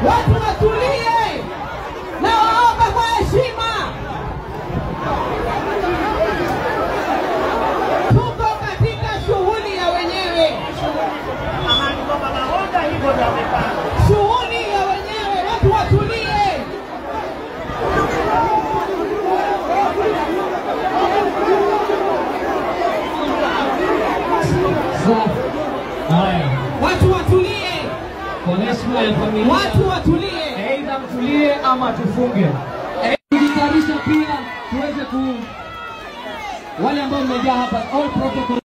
Watu watulie. Na waomba kwa heshima. Tuko katika shughuli ya wenyewe. Shughuli ya wenyewe, watu watulie. Watu watulie. Kwa heshima ya familia. Watu watulie. Aidha mtulie ama tufunge. Tujitayarisha pia tuweze wale ambao mmejaa hapa all protocol